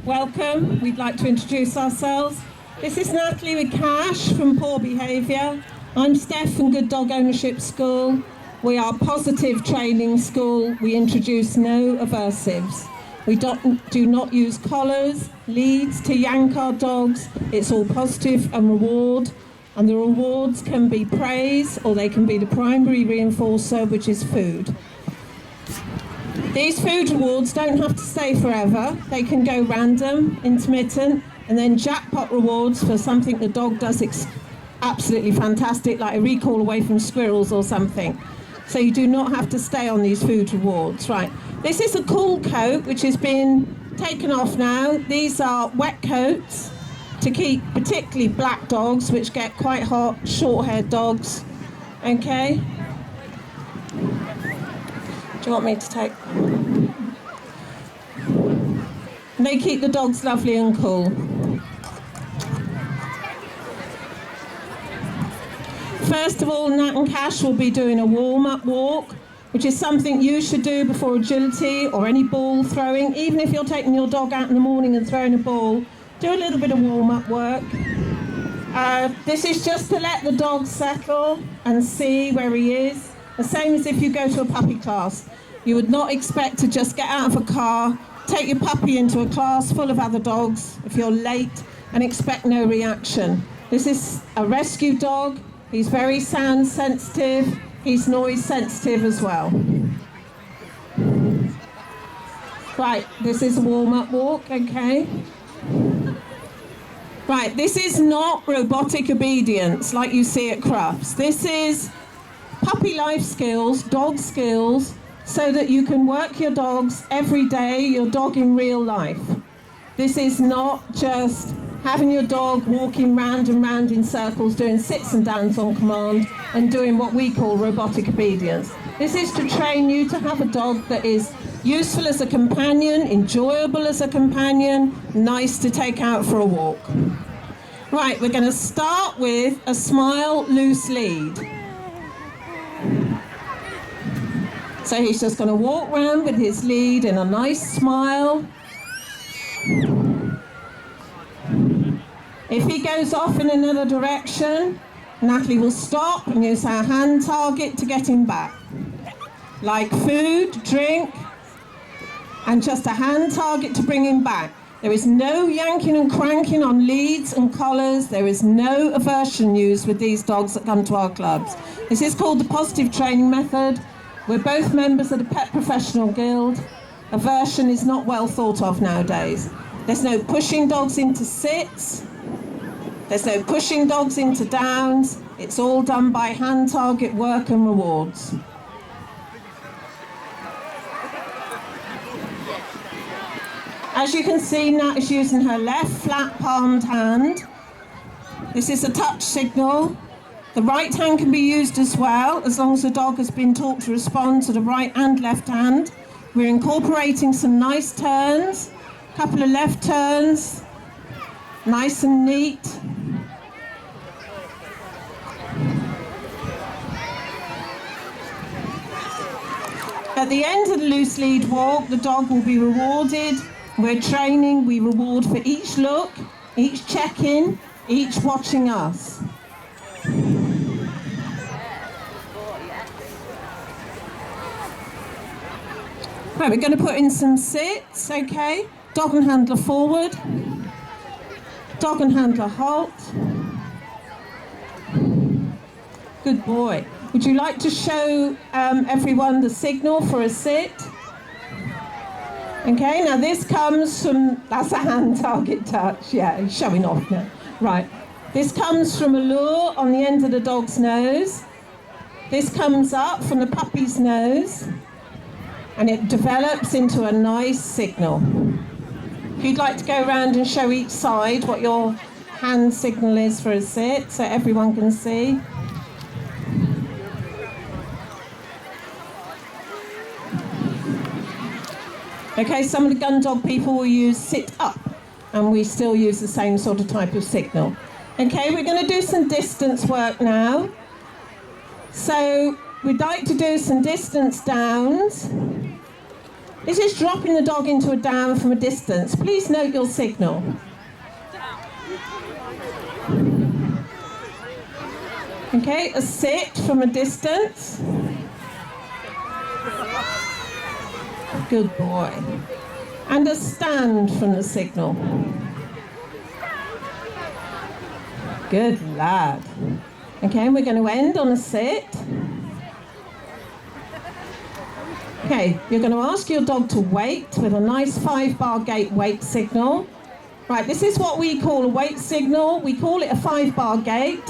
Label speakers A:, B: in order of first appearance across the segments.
A: welcome. We'd like to introduce ourselves. This is Natalie with Cash from Poor Behaviour. I'm Steph from Good Dog Ownership School. We are a positive training school. We introduce no aversives. We do not use collars, leads to yank our dogs. It's all positive and reward. And the rewards can be praise, or they can be the primary reinforcer, which is food. These food rewards don't have to stay forever. They can go random, intermittent, and then jackpot rewards for something the dog does absolutely fantastic, like a recall away from squirrels or something. So you do not have to stay on these food rewards. Right. This is a cool coat, which has been taken off now. These are wet coats to keep particularly black dogs, which get quite hot, short-haired dogs. Okay? Do you want me to take? They keep the dogs lovely and cool. First of all, Nat and Cash will be doing a warm-up walk, which is something you should do before agility or any ball throwing. Even if you're taking your dog out in the morning and throwing a ball, do a little bit of warm-up work. This is just to let the dog settle and see where he is. The same as if you go to a puppy class. You would not expect to just get out of a car, take your puppy into a class full of other dogs if you're late, and expect no reaction. This is a rescue dog. He's very sound sensitive. He's noise sensitive as well. Right, this is a warm-up walk, okay? Right, this is not robotic obedience like you see at Crufts. This is puppy life skills, dog skills, so that you can work your dogs every day, your dog in real life. This is not just having your dog walking round and round in circles, doing sits and downs on command, and doing what we call robotic obedience. This is to train you to have a dog that is useful as a companion, enjoyable as a companion, nice to take out for a walk. Right, we're going to start with a smile, loose lead. So he's just going to walk round with his lead in a nice smile. If he goes off in another direction, Natalie will stop and use her hand target to get him back. Like food, drink, and just a hand target to bring him back. There is no yanking and cranking on leads and collars. There is no aversion used with these dogs that come to our clubs. This is called the positive training method. We're both members of the Pet Professional Guild. Aversion is not well thought of nowadays. There's no pushing dogs into sits. There's no pushing dogs into downs. It's all done by hand target work and rewards. As you can see, Nat is using her left flat palmed hand. This is a touch signal. The right hand can be used as well, as long as the dog has been taught to respond to the right and left hand. We're incorporating some nice turns, a couple of left turns, nice and neat. At the end of the loose lead walk, the dog will be rewarded. We're training, we reward for each look, each check-in, each watching us. Right, we're going to put in some sits, okay? Dog and handler forward. Dog and handler halt. Good boy. Would you like to show everyone the signal for a sit? Okay, now this comes from, that's a hand target touch, yeah, he's showing off now. Right, this comes from a lure on the end of the dog's nose. This comes up from the puppy's nose, and it develops into a nice signal. If you'd like to go around and show each side what your hand signal is for a sit, so everyone can see. Okay, some of the gun dog people will use sit up, and we still use the same sort of type of signal. Okay, we're going to do some distance work now. So we'd like to do some distance downs. This is dropping the dog into a down from a distance. Please note your signal. Okay, a sit from a distance. Good boy. And a stand from the signal. Good lad. Okay, and we're going to end on a sit. Okay, you're going to ask your dog to wait with a nice 5-bar gait wait signal. Right, this is what we call a wait signal. We call it a 5-bar gait.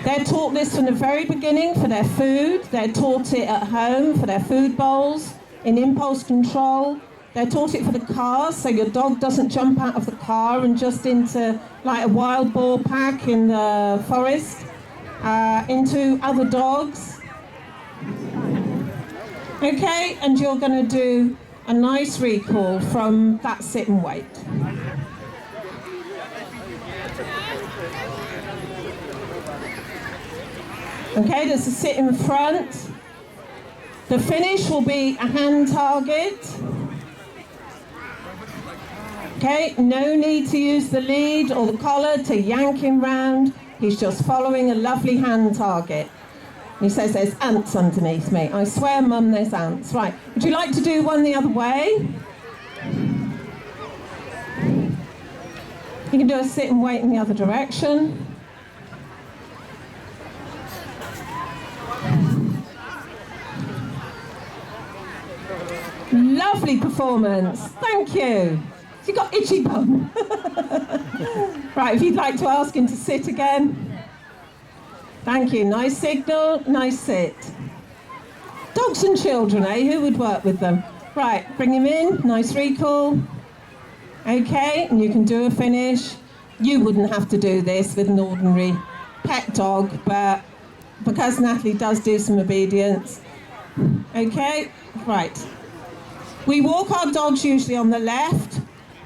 A: They're taught this from the very beginning for their food. They're taught it at home for their food bowls, in impulse control. They're taught it for the car, so your dog doesn't jump out of the car and just into like a wild boar pack in the forest, into other dogs. Okay, and you're going to do a nice recall from that sit and wait. Okay, there's a sit in front. The finish will be a hand target. Okay, no need to use the lead or the collar to yank him round. He's just following a lovely hand target. He says there's ants underneath me. I swear, Mum, there's ants. Right, would you like to do one the other way? You can do a sit and wait in the other direction. Lovely performance, thank you. You got itchy bum. Right, if you'd like to ask him to sit again. Thank you, nice signal, nice sit. Dogs and children, eh? Who would work with them? Right, bring him in, nice recall. Okay, and you can do a finish. You wouldn't have to do this with an ordinary pet dog, but because Natalie does do some obedience. Okay, right. We walk our dogs usually on the left,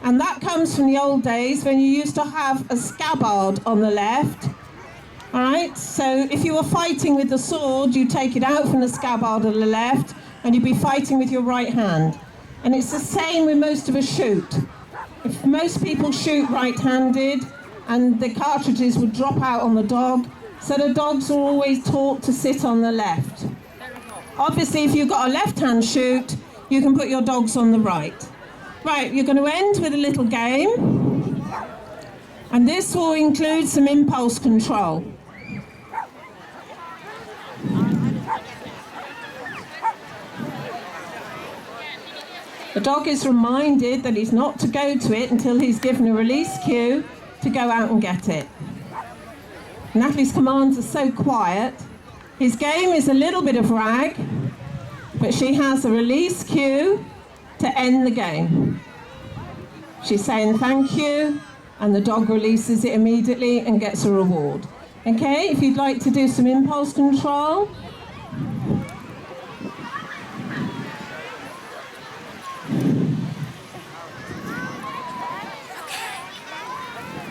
A: and that comes from the old days when you used to have a scabbard on the left. All right, so if you were fighting with the sword, you take it out from the scabbard on the left, and you'd be fighting with your right hand. And it's the same with most of us shoot. If most people shoot right-handed, and the cartridges would drop out on the dog, so the dogs are always taught to sit on the left. Obviously, if you've got a left-hand shoot, you can put your dogs on the right. Right, you're going to end with a little game, and this will include some impulse control. The dog is reminded that he's not to go to it until he's given a release cue to go out and get it. Natalie's commands are so quiet. His game is a little bit of rag, but she has a release cue to end the game. She's saying thank you, and the dog releases it immediately and gets a reward. Okay, if you'd like to do some impulse control.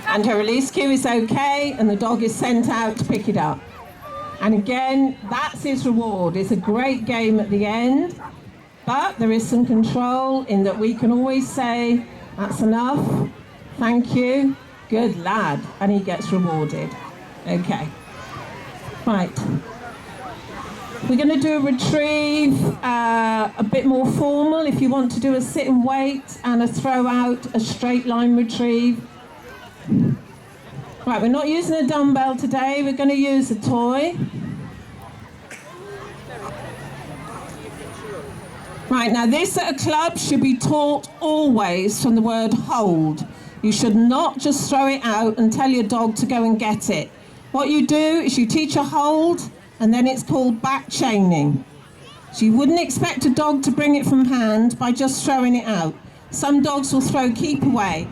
A: And her release cue is okay, and the dog is sent out to pick it up. And again, that's his reward. It's a great game at the end, but there is some control in that we can always say, that's enough, thank you, good lad, and he gets rewarded. Okay, right. We're going to do a retrieve, a bit more formal. If you want to do a sit and wait and a throw out, a straight line retrieve. Right, we're not using a dumbbell today, we're going to use a toy. Right, now this at a club should be taught always from the word hold. You should not just throw it out and tell your dog to go and get it. What you do is you teach a hold, and then it's called back chaining. So you wouldn't expect a dog to bring it from hand by just throwing it out. Some dogs will throw keep away.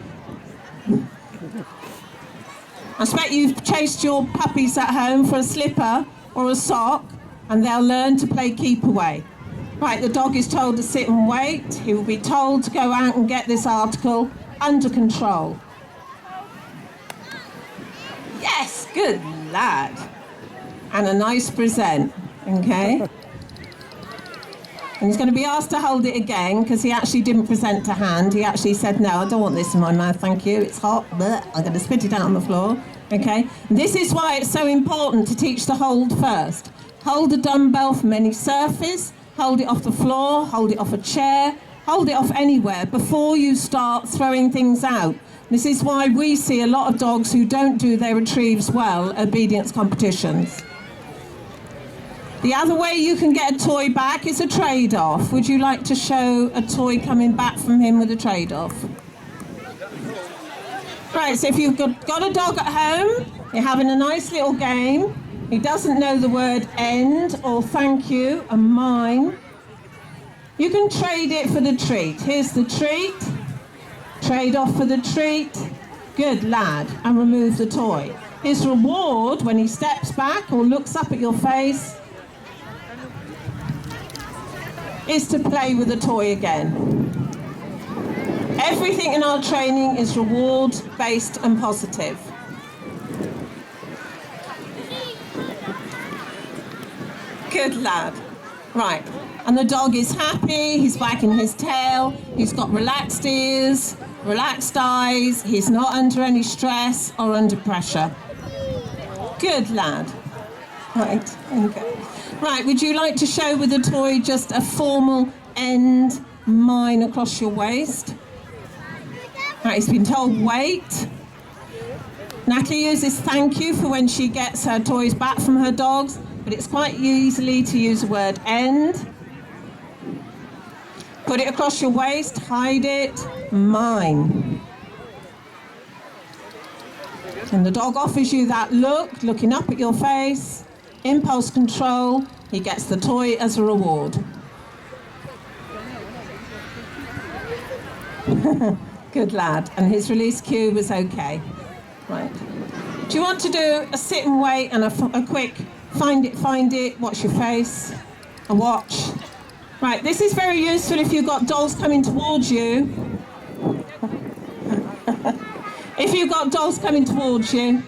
A: I expect you've chased your puppies at home for a slipper or a sock, and they'll learn to play keep away. Right, the dog is told to sit and wait. He will be told to go out and get this article under control. Yes, good lad. And a nice present, okay? And he's going to be asked to hold it again because he actually didn't present to hand. He actually said, no, I don't want this in my mouth, thank you. It's hot. Blech. I'm going to spit it out on the floor. Okay? This is why it's so important to teach the hold first. Hold the dumbbell from any surface. Hold it off the floor. Hold it off a chair. Hold it off anywhere before you start throwing things out. This is why we see a lot of dogs who don't do their retrieves well at obedience competitions. The other way you can get a toy back is a trade-off. Would you like to show a toy coming back from him with a trade-off? Right, so if you've got a dog at home, you're having a nice little game, he doesn't know the word end or thank you and mine, you can trade it for the treat. Here's the treat, trade off for the treat, good lad, and remove the toy. His reward when he steps back or looks up at your face is to play with the toy again. Everything in our training is reward-based and positive. Good lad. Right, and the dog is happy, he's wagging his tail, he's got relaxed ears, relaxed eyes, he's not under any stress or under pressure. Good lad. Right, okay. Right, would you like to show with a toy just a formal end mine across your waist? Right, he's been told wait. Natalie uses thank you for when she gets her toys back from her dogs, but it's quite easily to use the word end. Put it across your waist, hide it, mine. And the dog offers you that look, looking up at your face. Impulse control, he gets the toy as a reward. Good lad, and his release cue was okay. Right. Do you want to do a sit and wait and a quick find it, watch your face, a watch? Right, this is very useful if you've got dolls coming towards you. If you've got dolls coming towards you,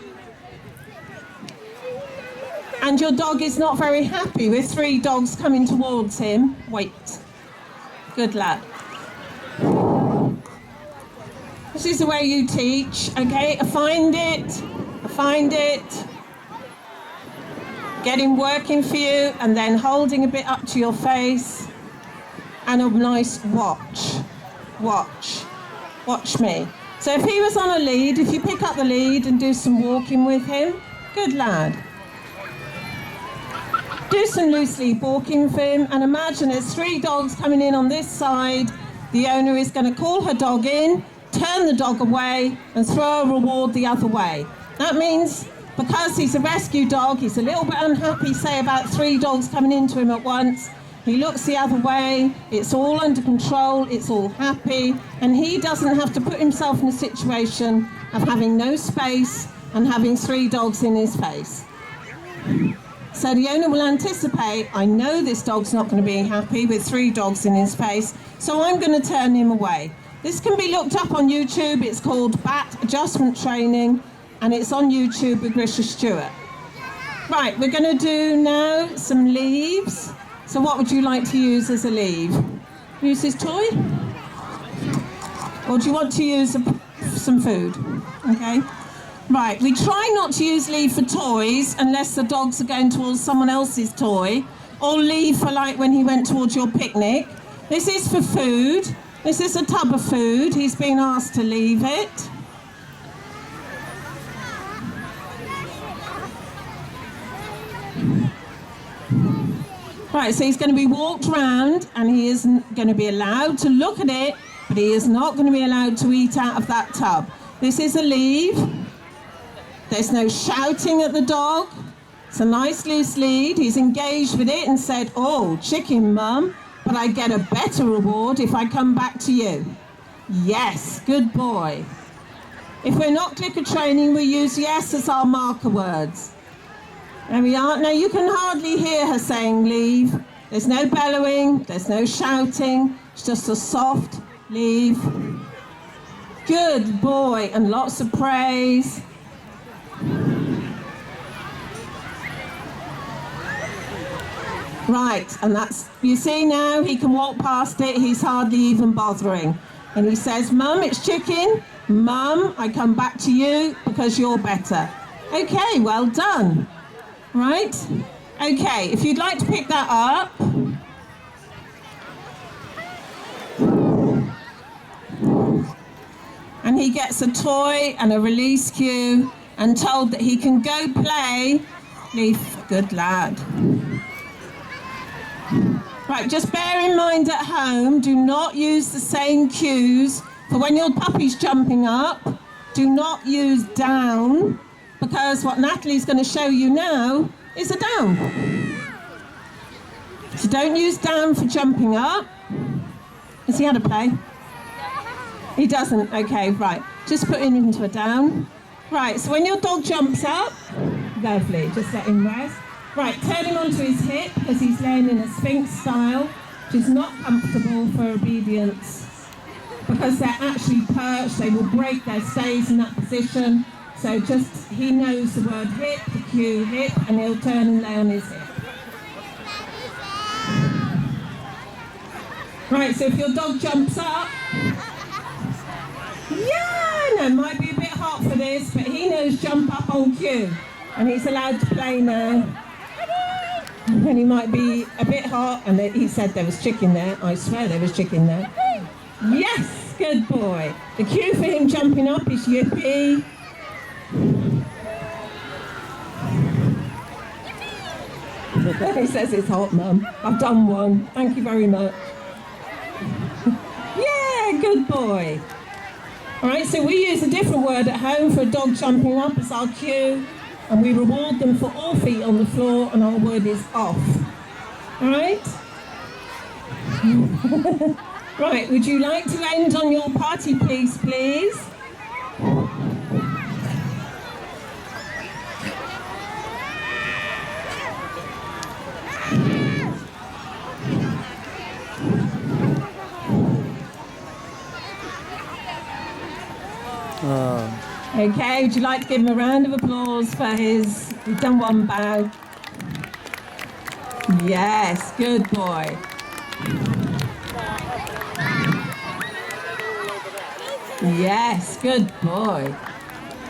A: and your dog is not very happy with 3 dogs coming towards him, wait. Good lad. This is the way you teach, okay? Find it. Get him working for you, and then holding a bit up to your face, and a nice watch. Watch me. So if he was on a lead, if you pick up the lead and do some walking with him, good lad. Do some loose lead walking for him, and imagine there's 3 dogs coming in on this side. The owner is going to call her dog in, turn the dog away, and throw a reward the other way. That means, because he's a rescue dog, he's a little bit unhappy, say about 3 dogs coming into him at once. He looks the other way, it's all under control, it's all happy, and he doesn't have to put himself in a situation of having no space and having 3 dogs in his face. So the owner will anticipate, I know this dog's not going to be happy with 3 dogs in his face, so I'm going to turn him away. This can be looked up on YouTube. It's called BAT Adjustment Training, and it's on YouTube with Grisha Stewart. Right, we're going to do now some leaves. So what would you like to use as a leave? Use his toy? Or do you want to use some food? Okay. Right, we try not to use leave for toys unless the dogs are going towards someone else's toy, or leave for like when he went towards your picnic. This is for food. This is a tub of food. He's been asked to leave it. Right, so he's going to be walked round, and he isn't going to be allowed to look at it, but he is not going to be allowed to eat out of that tub. This is a leave. There's no shouting at the dog. It's a nice loose lead. He's engaged with it and said, oh, chicken mum, but I get a better reward if I come back to you. Yes, good boy. If we're not clicker training, we use yes as our marker words. There we are. Now you can hardly hear her saying leave. There's no bellowing, there's no shouting. It's just a soft leave. Good boy, and lots of praise. Right, and that's, you see now, he can walk past it, he's hardly even bothering. And he says, Mum, it's chicken. Mum, I come back to you because you're better. Okay, well done. Right? Okay, if you'd like to pick that up. And he gets a toy and a release cue and told that he can go play. Leaf, good lad. Right, just bear in mind at home, do not use the same cues for when your puppy's jumping up. Do not use down, because what Natalie's going to show you now is a down. So don't use down for jumping up. Has he had a play? He doesn't, okay, right. Just put him into a down. Right, so when your dog jumps up, lovely, just let him rest. Right, turn him onto his hip because he's laying in a sphinx style, which is not comfortable for obedience because they're actually perched, they will break their stays in that position. So just, he knows the word hip, the cue hip, and he'll turn and lay on his hip. Right, so if your dog jumps up, yeah, no, it might be a bit hot for this, but he knows jump up on cue, and he's allowed to play now. And he might be a bit hot, and he said there was chicken there. I swear there was chicken there. Yes, good boy. The cue for him jumping up is yippee. He says it's hot, Mum. I've done one. Thank you very much. Yeah, good boy. All right, so we use a different word at home for a dog jumping up as our cue. And we reward them for all feet on the floor, and our word is off. All right? Right, would you like to end on your party piece, please? Okay, would you like to give him a round of applause for he's done one bow? Yes, good boy. Yes, good boy.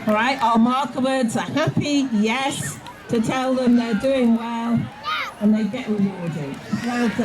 A: All right, our marker words are happy, yes, to tell them they're doing well, and they get rewarded. Well done.